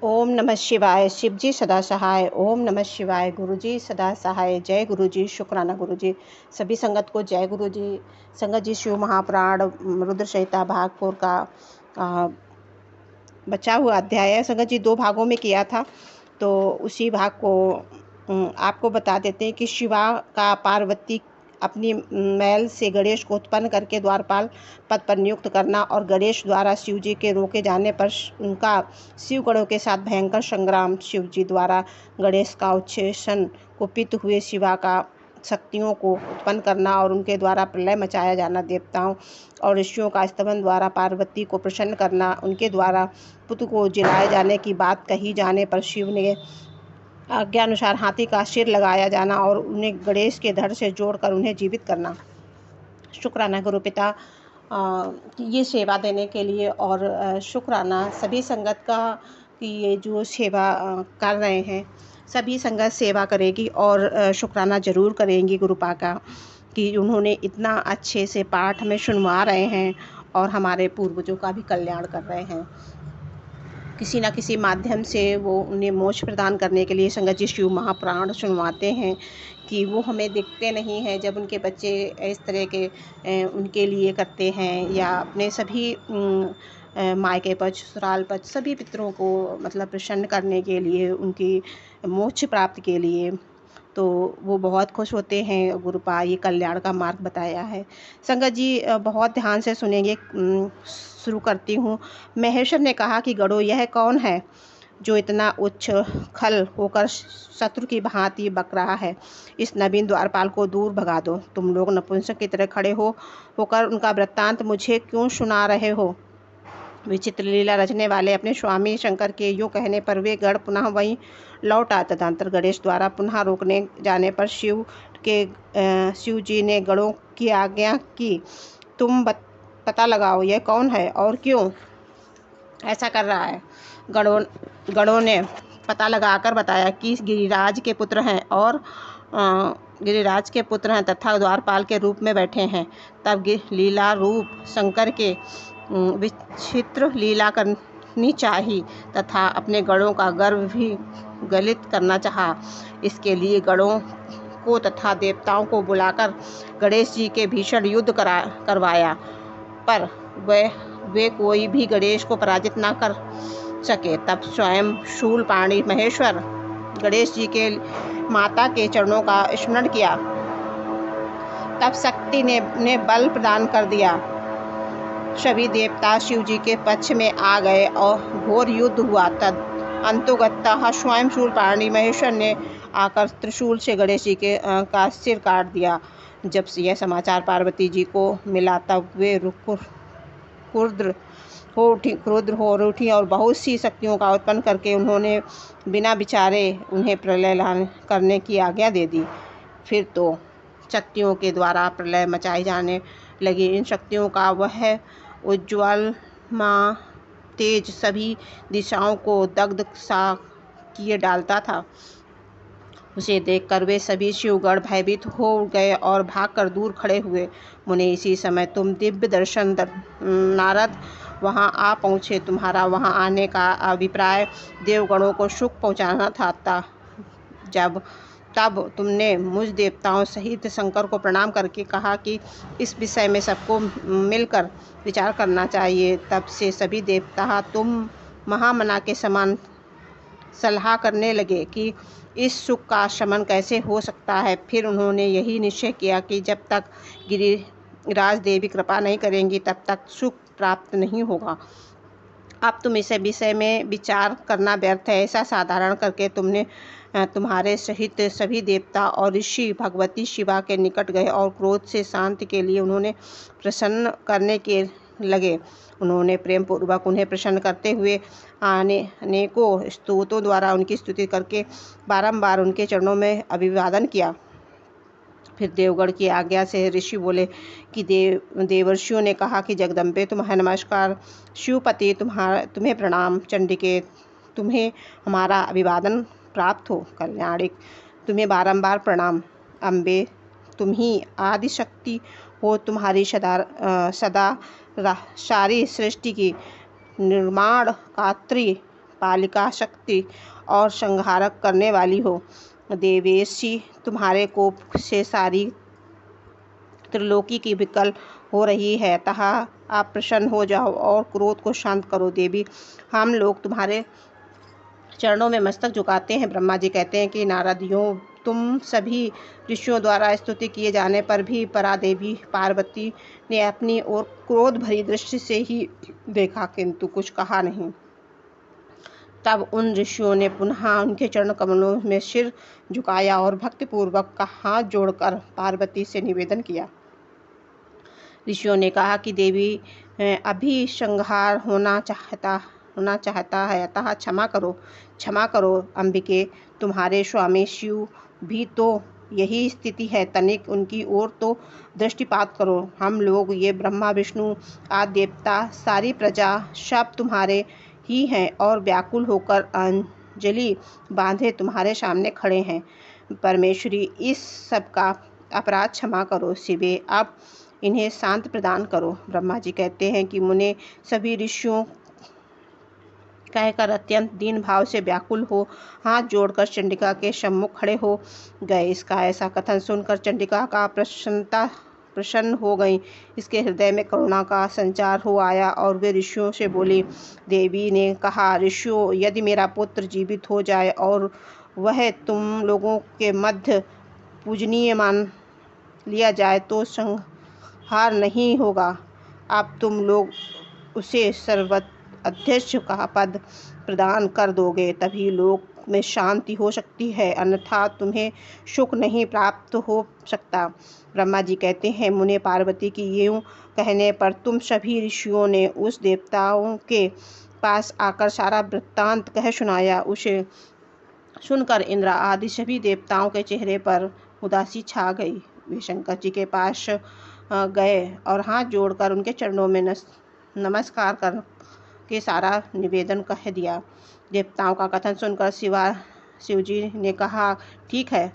ओम नमः शिवाय। शिव जी सदा सहाय। ओम नमः शिवाय। गुरु जी सदा सहाय। जय गुरु जी। शुक्राना गुरु जी। सभी संगत को जय गुरु जी। संगत जी, शिव महापुराण रुद्र संहिता भाग 4 का आ, बचा हुआ अध्याय है। संगत जी 2 भागों में किया था, तो उसी भाग को आपको बता देते हैं कि शिवा का पार्वती अपनी मैल से गणेश को उत्पन्न करके द्वारपाल पद पर नियुक्त करना और गणेश द्वारा शिव जी के रोके जाने पर उनका शिव गणों के साथ भयंकर संग्राम, शिव जी द्वारा गणेश का उच्छेषण, कुपित हुए शिवा का शक्तियों को उत्पन्न करना और उनके द्वारा प्रलय मचाया जाना, देवताओं और ऋषियों का स्तवन द्वारा पार्वती को प्रसन्न करना, उनके द्वारा पुत्र को जिलाए जाने की बात कही जाने पर शिव ने आज्ञा अनुसार हाथी का सिर लगाया जाना और उन्हें गणेश के धड़ से जोड़कर उन्हें जीवित करना। शुक्राना गुरु पिता ये सेवा देने के लिए, और शुक्राना सभी संगत का कि ये जो सेवा कर रहे हैं, सभी संगत सेवा करेगी और शुक्राना ज़रूर करेंगी गुरुपा का कि उन्होंने इतना अच्छे से पाठ हमें सुनवा रहे हैं और हमारे पूर्वजों का भी कल्याण कर रहे हैं। किसी न किसी माध्यम से वो उन्हें मोक्ष प्रदान करने के लिए संगत जी शिव महापुराण सुनवाते हैं कि वो हमें दिखते नहीं हैं। जब उनके बच्चे इस तरह के उनके लिए करते हैं, या अपने सभी मायके पक्ष, ससुराल पक्ष, सभी पितरों को मतलब प्रसन्न करने के लिए, उनकी मोक्ष प्राप्ति के लिए, तो वो बहुत खुश होते हैं। गुरुपा ये कल्याण का मार्ग बताया है। संगत जी बहुत ध्यान से सुनेंगे। शुरू करती हूँ। महेश्वर ने कहा कि गणों, यह कौन है जो इतना उच्च खल होकर शत्रु की भांति बक रहा है? इस नवीन द्वारपाल को दूर भगा दो। तुम लोग नपुंसक की तरह खड़े होकर उनका वृत्तांत मुझे क्यों सुना रहे हो? विचित्र लीला रचने वाले अपने स्वामी शंकर के यूँ कहने पर वे गण पुनः वहीं लौट आए। तदंतर गणेश द्वारा पुनः रोकने जाने पर शिव जी ने गणों की आज्ञा की, तुम पता लगाओ यह कौन है और क्यों ऐसा कर रहा है। गणों ने पता लगाकर बताया कि गिरिराज के पुत्र हैं और गिरिराज के पुत्र हैं तथा द्वारपाल के रूप में बैठे हैं। तब लीला रूप शंकर के विचित्र लीला करनी चाहिए तथा अपने गणों का गर्व भी गलित करना चाहा। इसके लिए गणों को तथा देवताओं को बुलाकर गणेश जी के भीषण युद्ध करवाया, पर वे कोई भी गणेश को पराजित न कर सके। तब स्वयं शूलपाणी महेश्वर गणेश जी के माता के चरणों का स्मरण किया। तब शक्ति ने बल प्रदान कर दिया। सभी देवता शिव जी के पक्ष में आ गए और घोर युद्ध हुआ। तद अंतोगत्तः स्वयं शूलपाणी महेश्वर ने आकर त्रिशूल से गणेश जी के का सिर काट दिया। जब यह समाचार पार्वती जी को मिला तब वे क्रुद्र हो उठी और बहुत सी शक्तियों का उत्पन्न करके उन्होंने बिना विचारे उन्हें प्रलय करने की आज्ञा दे दी। फिर तो शक्तियों के द्वारा प्रलय मचाई जाने लगी। इन शक्तियों का वह उज्ज्वल तेज सभी दिशाओं को दग्ध सा किए डालता था। उसे देखकर वे सभी शिवगण भयभीत हो गए और भागकर दूर खड़े हुए। मुने, इसी समय तुम दिव्य दर्शन नारद वहां आ पहुँचे। तुम्हारा वहां आने का अभिप्राय देवगणों को सुख पहुंचाना था। तब तुमने मुझ देवताओं सहित शंकर को प्रणाम करके कहा कि इस विषय में सबको मिलकर विचार करना चाहिए। तब से सभी देवता तुम महामना के समान सलाह करने लगे कि इस सुख का शमन कैसे हो सकता है। फिर उन्होंने यही निश्चय किया कि जब तक गिरिराज देवी कृपा नहीं करेंगी तब तक सुख प्राप्त नहीं होगा। अब तुम इस विषय में विचार करना व्यर्थ है। ऐसा साधारण करके तुमने तुम्हारे सहित सभी देवता और ऋषि भगवती शिवा के निकट गए और क्रोध से शांति के लिए उन्होंने प्रसन्न करने के लगे। उन्होंने प्रेम पूर्वक उन्हें प्रसन्न करते हुए अनेकों स्तुतियों द्वारा उनकी स्तुति करके बारंबार उनके चरणों में अभिवादन किया। फिर देवगण की आज्ञा से ऋषि बोले कि देवर्षियों ने कहा कि जगदम्बे तुम्हें नमस्कार, शिवपति तुम्हें प्रणाम, चंडिके तुम्हें हमारा अभिवादन प्राप्त हो, कल्याणिक तुम्हें बारंबार प्रणाम, अम्बे तुम ही आदि शक्ति हो, तुम्हारी सदा सारी सृष्टि की निर्माण कात्री पालिका शक्ति और संहारक करने वाली हो। देवेशी, तुम्हारे कोप से सारी त्रिलोकी की विकल हो रही है, अतः आप प्रसन्न हो जाओ और क्रोध को शांत करो। देवी, हम लोग तुम्हारे चरणों में मस्तक झुकाते हैं। ब्रह्मा जी कहते हैं कि नारदियों, तुम सभी ऋषियों द्वारा स्तुति किए जाने पर भी परादेवी पार्वती ने अपनी ओर क्रोध भरी दृष्टि से ही देखा, किंतु कुछ कहा नहीं। तब उन ऋषियों ने पुनः उनके चरण कमलों में सिर झुकाया और भक्तिपूर्वक का हाथ जोड़कर पार्वती से निवेदन किया। ऋषियों ने कहा कि देवी अभी संहार होना चाहता है, अतः क्षमा करो अंबिके। तुम्हारे स्वामी शिव भी तो यही स्थिति है, तनिक उनकी ओर तो दृष्टिपात करो। हम लोग, ये ब्रह्मा विष्णु आदि देवता, सारी प्रजा, सब तुम्हारे ही हैं और व्याकुल होकर अंजलि बांधे तुम्हारे सामने खड़े हैं। परमेश्वरी, इस सब का अपराध क्षमा करो। शिवे, अब इन्हें शांत प्रदान करो। ब्रह्मा जी कहते हैं कि मुने सभी ऋषियों कहकर अत्यंत दीन भाव से व्याकुल हो हाथ जोड़कर चंडिका के सम्मुख खड़े हो गए। इसका ऐसा कथन सुनकर चंडिका का प्रसन्न हो गई। इसके हृदय में करुणा का संचार हो आया और वे ऋषियों से बोली। देवी ने कहा, ऋषियों, यदि मेरा पुत्र जीवित हो जाए और वह तुम लोगों के मध्य पूजनीय मान लिया जाए तो संहार नहीं होगा। अब तुम लोग उसे सर्वाध्यक्ष का पद प्रदान कर दोगे, तभी लोक में शांति हो सकती है, अन्यथा तुम्हें सुख नहीं प्राप्त हो सकता। ब्रह्मा जी कहते हैं, मुने पार्वती की यूं कहने पर तुम सभी ऋषियों ने उस देवताओं के पास आकर सारा वृत्तांत कह सुनाया। उसे सुनकर इंद्र आदि सभी देवताओं के चेहरे पर उदासी छा गई। वे शंकर जी के पास गए और हाथ जोड़कर उनके चरणों में नमस्कार कर के सारा निवेदन कह दिया। देवताओं का कथन सुनकर शिव जी ने कहा, ठीक है,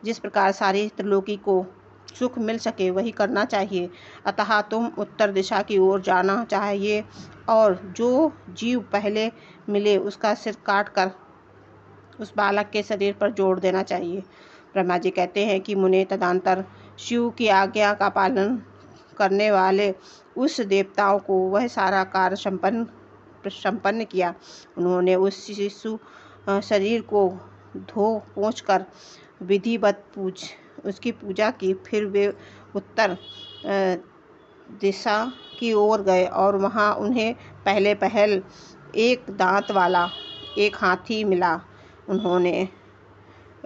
जिस प्रकार सारी त्रिलोकी को सुख मिल सके वही करना चाहिए। अतः तुम उत्तर दिशा की ओर जाना चाहिए और जो जीव पहले मिले उसका सिर काट कर उस बालक के शरीर पर जोड़ देना चाहिए। ब्रह्मा जी कहते हैं कि मुने तदंतर शिव की आज्ञा का पालन करने वाले उस देवताओं को वह सारा कार्य संपन्न किया। उन्होंने उस शिशु शरीर को धो पोंछ कर विधिवत उसकी पूजा की। फिर वे उत्तर दिशा की ओर गए और वहां उन्हें पहल एक दांत वाला एक हाथी मिला। उन्होंने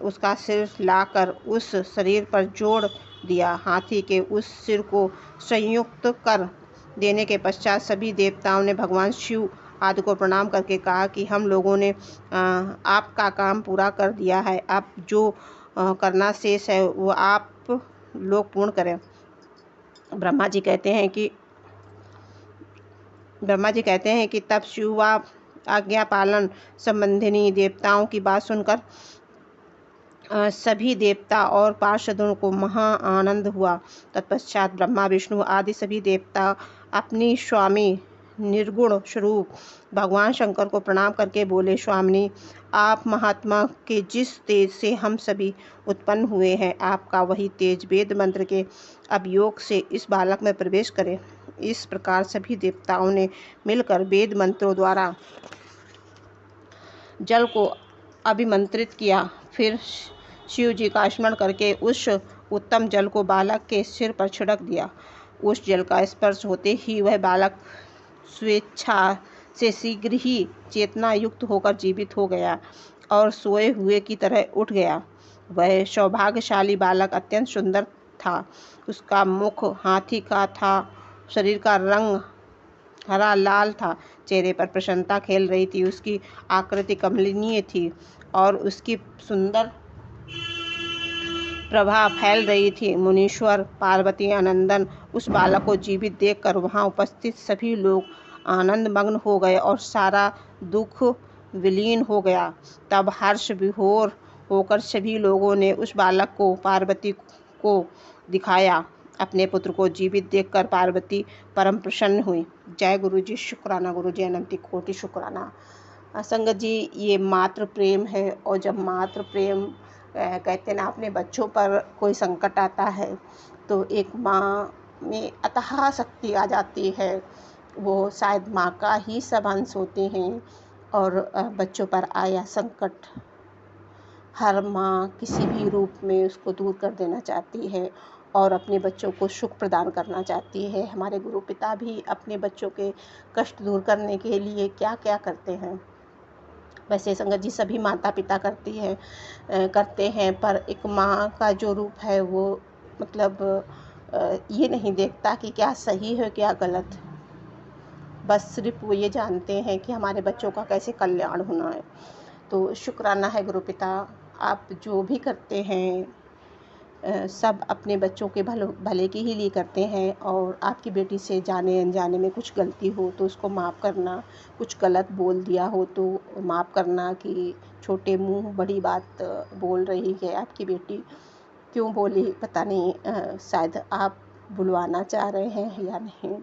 उसका सिर लाकर उस शरीर पर जोड़ दिया। हाथी के उस सिर को संयुक्त कर देने के पश्चात सभी देवताओं ने भगवान शिव आदि को प्रणाम करके कहा कि हम लोगों ने आपका काम पूरा कर दिया है। अब जो करना शेष है वो आप लोग पूर्ण करें। ब्रह्मा जी कहते हैं कि तब शिव आज्ञा पालन संबंधिनी देवताओं की बात सुनकर सभी देवता और पार्षदों को महा आनंद हुआ। तत्पश्चात ब्रह्मा विष्णु आदि सभी देवता अपनी स्वामी निर्गुण स्वरूप भगवान शंकर को प्रणाम करके बोले, स्वामिनी, आप महात्मा के जिस तेज से हम सभी उत्पन्न हुए हैं, आपका वही तेज वेद मंत्र के अभियोग से इस बालक में प्रवेश करे। इस प्रकार सभी देवताओं ने मिलकर वेद मंत्रों द्वारा जल को अभिमंत्रित किया। फिर शिव जी का स्मरण करके उस उत्तम जल को बालक के सिर पर छिड़क दिया। उस जल का स्पर्श होते ही वह बालक स्वेच्छा से शीघ्र ही चेतना युक्त होकर जीवित हो गया और सोए हुए की तरह उठ गया। वह सौभाग्यशाली बालक अत्यंत सुंदर था। उसका मुख हाथी का था, शरीर का रंग हरा लाल था, चेहरे पर प्रसन्नता खेल रही थी, उसकी आकृति कमनीय थी और उसकी सुंदर प्रभा फैल रही थी। मुनीश्वर पार्वती आनंदन उस बालक को जीवित देखकर वहां उपस्थित सभी लोग आनंद मग्न हो गए और सारा दुख विलीन हो गया। तब हर्ष विभोर होकर सभी लोगों ने उस बालक को पार्वती को दिखाया। अपने पुत्र को जीवित देखकर पार्वती परम प्रसन्न हुई। जय गुरु जी, शुक्राना गुरु जी, अनंत कोटि शुक्राना। संगत जी, ये मातृ प्रेम है। और जब मातृ प्रेम कहते हैं ना, अपने बच्चों पर कोई संकट आता है तो एक माँ में अथाह शक्ति आ जाती है। वो शायद माँ का ही सब अंश होते हैं। और बच्चों पर आया संकट हर माँ किसी भी रूप में उसको दूर कर देना चाहती है और अपने बच्चों को सुख प्रदान करना चाहती है। हमारे गुरु पिता भी अपने बच्चों के कष्ट दूर करने के लिए क्या क्या करते हैं। वैसे संगत जी, सभी माता पिता करते हैं, पर एक माँ का जो रूप है वो मतलब ये नहीं देखता कि क्या सही है क्या गलत। बस सिर्फ वो ये जानते हैं कि हमारे बच्चों का कैसे कल्याण होना है। तो शुक्राना है गुरु पिता, आप जो भी करते हैं सब अपने बच्चों के भले के ही लिए करते हैं। और आपकी बेटी से जाने अनजाने में कुछ गलती हो तो उसको माफ़ करना, कुछ गलत बोल दिया हो तो माफ़ करना कि छोटे मुंह बड़ी बात बोल रही है आपकी बेटी। क्यों बोली पता नहीं, शायद आप बुलवाना चाह रहे हैं या नहीं।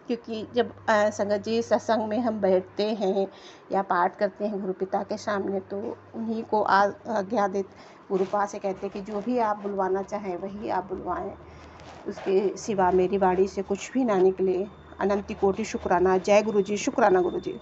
क्योंकि जब संगत जी सत्संग में हम बैठते हैं या पाठ करते हैं गुरु पिता के सामने, तो उन्हीं को आज्ञा दे गुरुपा से कहते हैं कि जो भी आप बुलवाना चाहें वही आप बुलवाएं, उसके सिवा मेरी वाणी से कुछ भी ना निकले। अनंत कोटि शुक्राना। जय गुरु जी। शुक्राना गुरु जी।